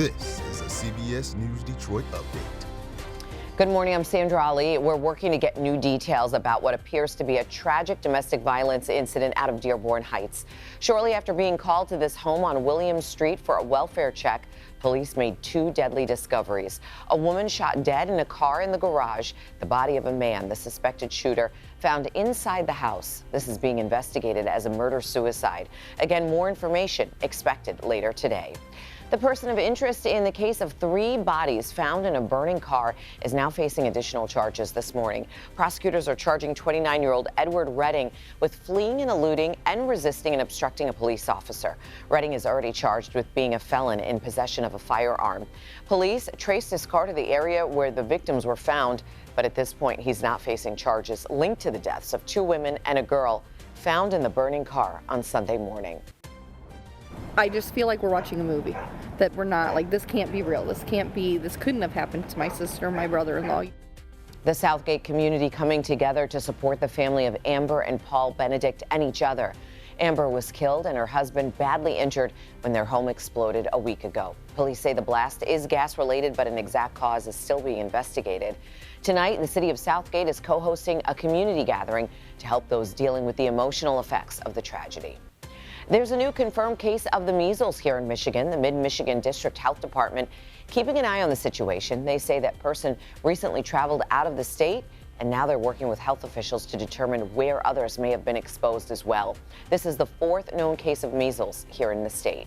This is a CBS News Detroit update. Good morning, I'm Sandra Ali. We're working to get new details about what appears to be a tragic domestic violence incident out of Dearborn Heights. Shortly after being called to this home on Williams Street for a welfare check, police made two deadly discoveries. A woman shot dead in a car in the garage, the body of a man, the suspected shooter, found inside the house. This is being investigated as a murder-suicide. Again, more information expected later today. The person of interest in the case of three bodies found in a burning car is now facing additional charges this morning. Prosecutors are charging 29-year-old Edward Redding with fleeing and eluding and resisting and obstructing a police officer. Redding is already charged with being a felon in possession of a firearm. Police traced his car to the area where the victims were found, but at this point he's not facing charges linked to the deaths of two women and a girl found in the burning car on Sunday morning. I just feel like we're watching a movie, that we're not, like, this can't be real. This couldn't have happened to my sister or my brother-in-law. The Southgate community coming together to support the family of Amber and Paul Benedict and each other. Amber was killed and her husband badly injured when their home exploded a week ago. Police say the blast is gas-related, but an exact cause is still being investigated. Tonight, the city of Southgate is co-hosting a community gathering to help those dealing with the emotional effects of the tragedy. There's a new confirmed case of the measles here in Michigan. The Mid-Michigan District Health Department keeping an eye on the situation. They say that person recently traveled out of the state, and now they're working with health officials to determine where others may have been exposed as well. This is the fourth known case of measles here in the state.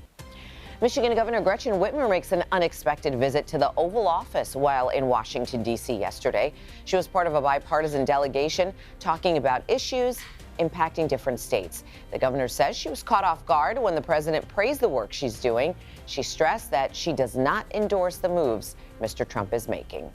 Michigan Governor Gretchen Whitmer makes an unexpected visit to the Oval Office while in Washington, D.C. yesterday. She was part of a bipartisan delegation talking about issues impacting different states. The governor says she was caught off guard when the president praised the work she's doing. She stressed that she does not endorse the moves Mr. Trump is making.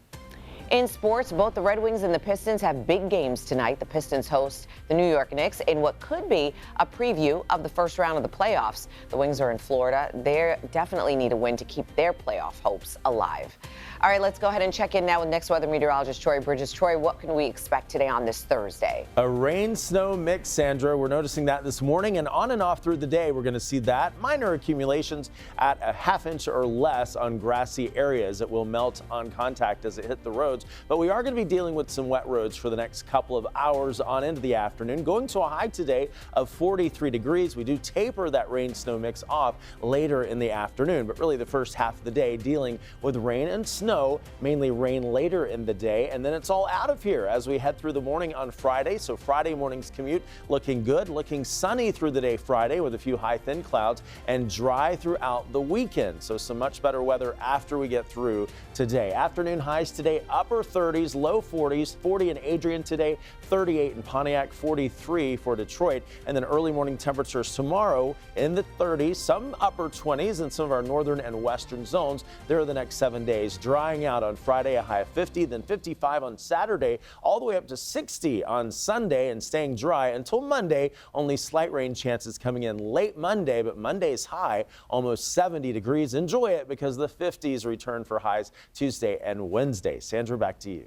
In sports, both the Red Wings and the Pistons have big games tonight. The Pistons host the New York Knicks in what could be a preview of the first round of the playoffs. The Wings are in Florida. They definitely need a win to keep their playoff hopes alive. All right, let's go ahead and check in now with next weather meteorologist Troy Bridges. Troy, what can we expect today on this Thursday? A rain-snow mix, Sandra. We're noticing that this morning, and on and off through the day, we're going to see that. Minor accumulations at a ½ inch or less on grassy areas. It will melt on contact as it hit the roads. But we are going to be dealing with some wet roads for the next couple of hours on into the afternoon, going to a high today of 43 degrees. We do taper that rain-snow mix off later in the afternoon, but really the first half of the day dealing with rain and snow, mainly rain later in the day, and then it's all out of here as we head through the morning on Friday. So Friday morning's commute looking good, looking sunny through the day Friday with a few high thin clouds, and dry throughout the weekend. So some much better weather after we get through today. Afternoon highs today, upper 30s, low 40s, 40 in Adrian today, 38 in Pontiac, 43 for Detroit, and then early morning temperatures tomorrow in the 30s, some upper 20s in some of our northern and western zones. There are the next 7 days. Drying out on Friday, a high of 50, then 55 on Saturday, all the way up to 60 on Sunday, and staying dry until Monday. Only slight rain chances coming in late Monday, but Monday's high almost 70 degrees. Enjoy it because the 50s return for highs Tuesday and Wednesday. Sandra, back to you.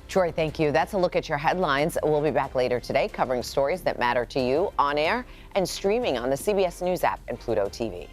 Troy, thank you. That's a look at your headlines. We'll be back later today covering stories that matter to you on air and streaming on the CBS News app and Pluto TV.